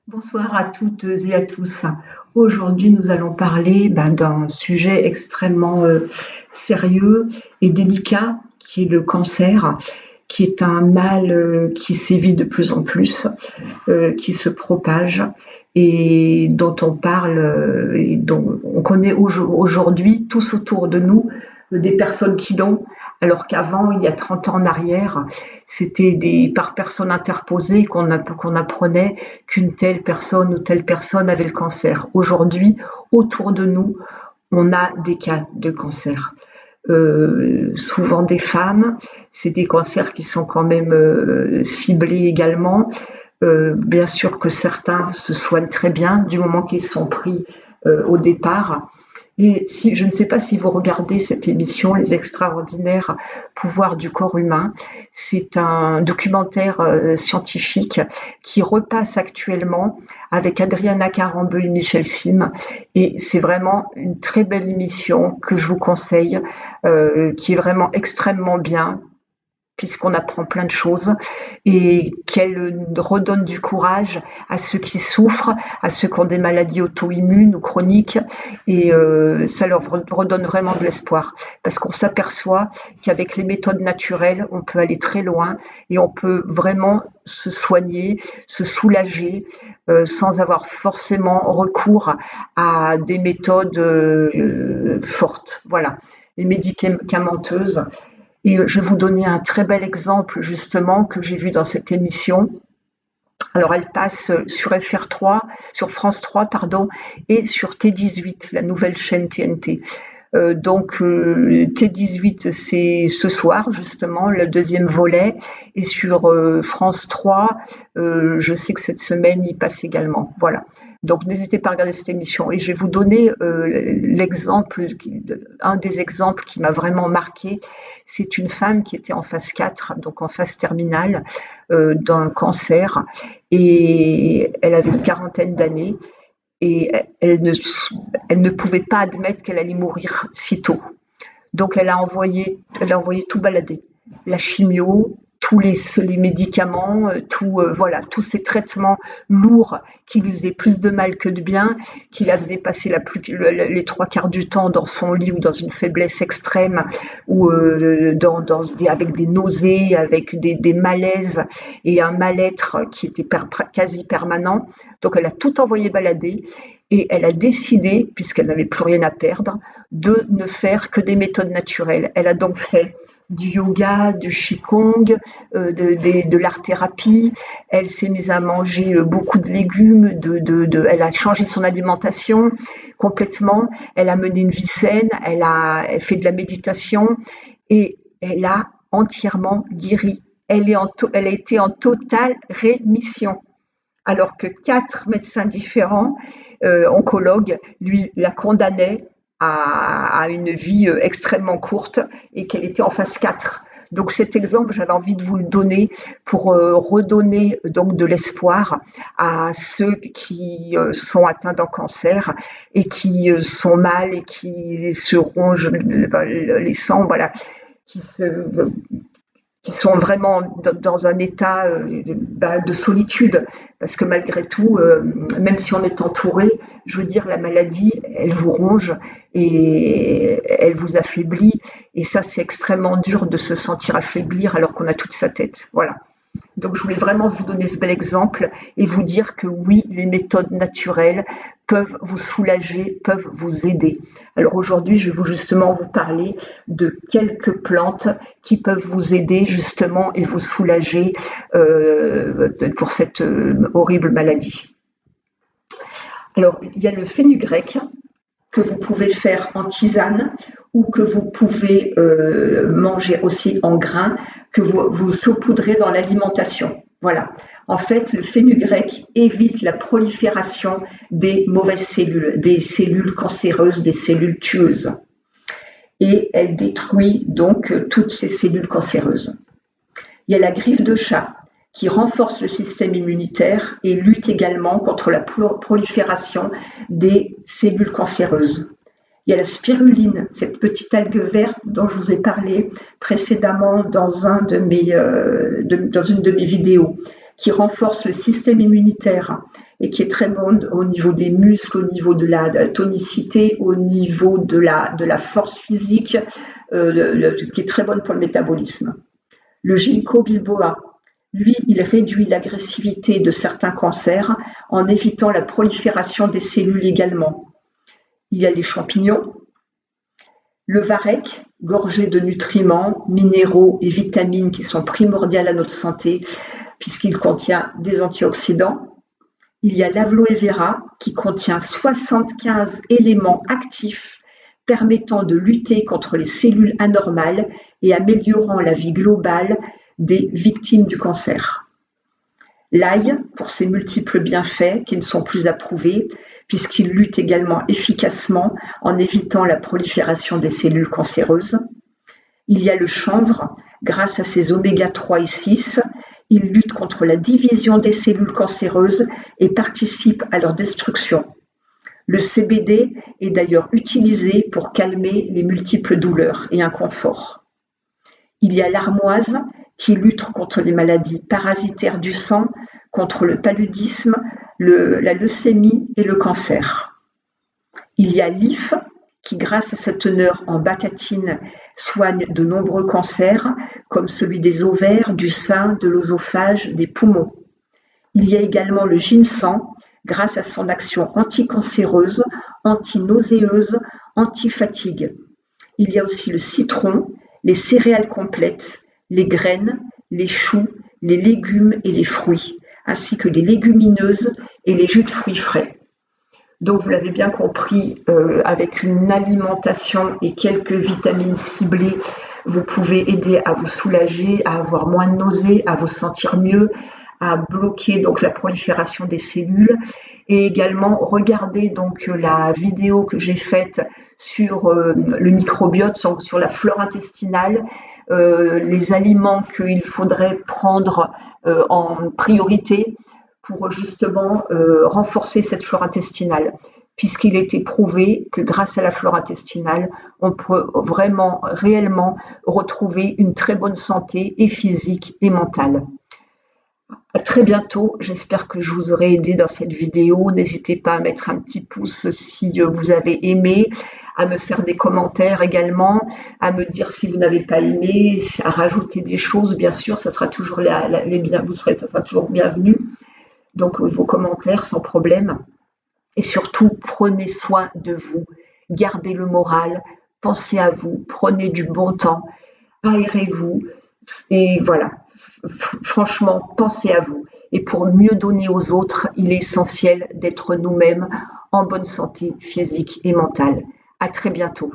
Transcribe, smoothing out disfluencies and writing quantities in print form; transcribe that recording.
Bonsoir à toutes et à tous. Aujourd'hui, nous allons parler d'un sujet extrêmement sérieux et délicat qui est le cancer, qui est un mal qui sévit de plus en plus, qui se propage et dont on parle et dont on connaît aujourd'hui tous autour de nous des personnes qui l'ont, alors qu'avant, il y a 30 ans en arrière, c'était par personnes interposées qu'on apprenait qu'une telle personne ou telle personne avait le cancer. Aujourd'hui, autour de nous, on a des cas de cancer. Souvent des femmes, c'est des cancers qui sont quand même ciblés également. Bien sûr que certains se soignent très bien du moment qu'ils sont pris au départ. Et si, je ne sais pas si vous regardez cette émission, Les extraordinaires pouvoirs du corps humain. C'est un documentaire scientifique qui repasse actuellement avec Adriana Carambeu et Michel Sim. Et c'est vraiment une très belle émission que je vous conseille, qui est vraiment extrêmement bien, puisqu'on apprend plein de choses et qu'elle redonne du courage à ceux qui souffrent, à ceux qui ont des maladies auto-immunes ou chroniques, et ça leur redonne vraiment de l'espoir parce qu'on s'aperçoit qu'avec les méthodes naturelles, on peut aller très loin et on peut vraiment se soigner, se soulager sans avoir forcément recours à des méthodes fortes, voilà, et médicamenteuses. Et je vais vous donner un très bel exemple justement que j'ai vu dans cette émission. Alors elle passe sur FR3, sur France 3 pardon, et sur T18, la nouvelle chaîne TNT. T18 c'est ce soir justement le deuxième volet, et sur France 3, je sais que cette semaine il passe également. Voilà. Donc n'hésitez pas à regarder cette émission et je vais vous donner un des exemples qui m'a vraiment marqué. C'est une femme qui était en phase 4, donc en phase terminale d'un cancer, et elle avait une quarantaine d'années et elle ne pouvait pas admettre qu'elle allait mourir si tôt. Donc elle a envoyé tout balader, la chimio, tous les médicaments, voilà, tous ces traitements lourds qui lui faisaient plus de mal que de bien, qui la faisaient passer les trois quarts du temps dans son lit ou dans une faiblesse extrême, ou avec des nausées, avec des malaises et un mal-être qui était quasi permanent. Donc elle a tout envoyé balader et elle a décidé, puisqu'elle n'avait plus rien à perdre, de ne faire que des méthodes naturelles. Elle a donc fait du yoga, du qigong, de l'art-thérapie. Elle s'est mise à manger beaucoup de légumes. Elle a changé son alimentation complètement. Elle a mené une vie saine. Elle fait de la méditation et elle a entièrement guéri. Elle a été en totale rémission. Alors que 4 médecins différents, oncologues, lui la condamnaient à une vie extrêmement courte et qu'elle était en phase 4. Donc cet exemple, j'avais envie de vous le donner pour redonner donc de l'espoir à ceux qui sont atteints d'un cancer et qui sont mal et qui se rongent les sangs, voilà, qui se qui sont vraiment dans un état de solitude, parce que malgré tout, même si on est entouré, je veux dire, la maladie, elle vous ronge et elle vous affaiblit, et ça, c'est extrêmement dur de se sentir affaiblir alors qu'on a toute sa tête. Voilà. Donc, je voulais vraiment vous donner ce bel exemple et vous dire que oui, les méthodes naturelles peuvent vous soulager, peuvent vous aider. Alors aujourd'hui, je vais justement vous parler de quelques plantes qui peuvent vous aider justement et vous soulager pour cette horrible maladie. Alors, il y a le fenugrec que vous pouvez faire en tisane ou que vous pouvez manger aussi en grains, que vous saupoudrez dans l'alimentation. Voilà. En fait, le fenugrec évite la prolifération des mauvaises cellules, des cellules cancéreuses, des cellules tueuses. Et elle détruit donc toutes ces cellules cancéreuses. Il y a la griffe de chat qui renforce le système immunitaire et lutte également contre la prolifération des cellules cancéreuses. Il y a la spiruline, cette petite algue verte dont je vous ai parlé précédemment dans une de mes vidéos, qui renforce le système immunitaire et qui est très bonne au niveau des muscles, au niveau de la tonicité, au niveau de la force physique, qui est très bonne pour le métabolisme. Le ginkgo biloba, lui, il réduit l'agressivité de certains cancers en évitant la prolifération des cellules également. Il y a les champignons, le varech, gorgé de nutriments, minéraux et vitamines qui sont primordiales à notre santé puisqu'il contient des antioxydants. Il y a l'aloe vera qui contient 75 éléments actifs permettant de lutter contre les cellules anormales et améliorant la vie globale des victimes du cancer. L'ail, pour ses multiples bienfaits qui ne sont plus à prouver, puisqu'il lutte également efficacement en évitant la prolifération des cellules cancéreuses. Il y a le chanvre, grâce à ses oméga 3 et 6, il lutte contre la division des cellules cancéreuses et participe à leur destruction. Le CBD est d'ailleurs utilisé pour calmer les multiples douleurs et inconforts. Il y a l'armoise qui lutte contre les maladies parasitaires du sang, contre le paludisme, la leucémie et le cancer. Il y a l'if qui, grâce à sa teneur en bacatine, soigne de nombreux cancers, comme celui des ovaires, du sein, de l'œsophage, des poumons. Il y a également le ginseng, grâce à son action anticancéreuse, antinauséeuse, anti-fatigue. Il y a aussi le citron, les céréales complètes, les graines, les choux, les légumes et les fruits, ainsi que les légumineuses et les jus de fruits frais. Donc vous l'avez bien compris, avec une alimentation et quelques vitamines ciblées, vous pouvez aider à vous soulager, à avoir moins de nausées, à vous sentir mieux, à bloquer donc la prolifération des cellules, et également regarder donc la vidéo que j'ai faite sur le microbiote, sur la flore intestinale, les aliments qu'il faudrait prendre en priorité pour justement renforcer cette flore intestinale, puisqu'il était prouvé que grâce à la flore intestinale, on peut vraiment, réellement retrouver une très bonne santé et physique et mentale. À très bientôt, j'espère que je vous aurai aidé dans cette vidéo. N'hésitez pas à mettre un petit pouce si vous avez aimé, à me faire des commentaires également, à me dire si vous n'avez pas aimé, à rajouter des choses, bien sûr, ça sera toujours ça sera toujours bienvenu. Donc vos commentaires sans problème. Et surtout, prenez soin de vous, gardez le moral, pensez à vous, prenez du bon temps, aérez-vous et voilà, franchement, pensez à vous. Et pour mieux donner aux autres, il est essentiel d'être nous-mêmes en bonne santé physique et mentale. À très bientôt.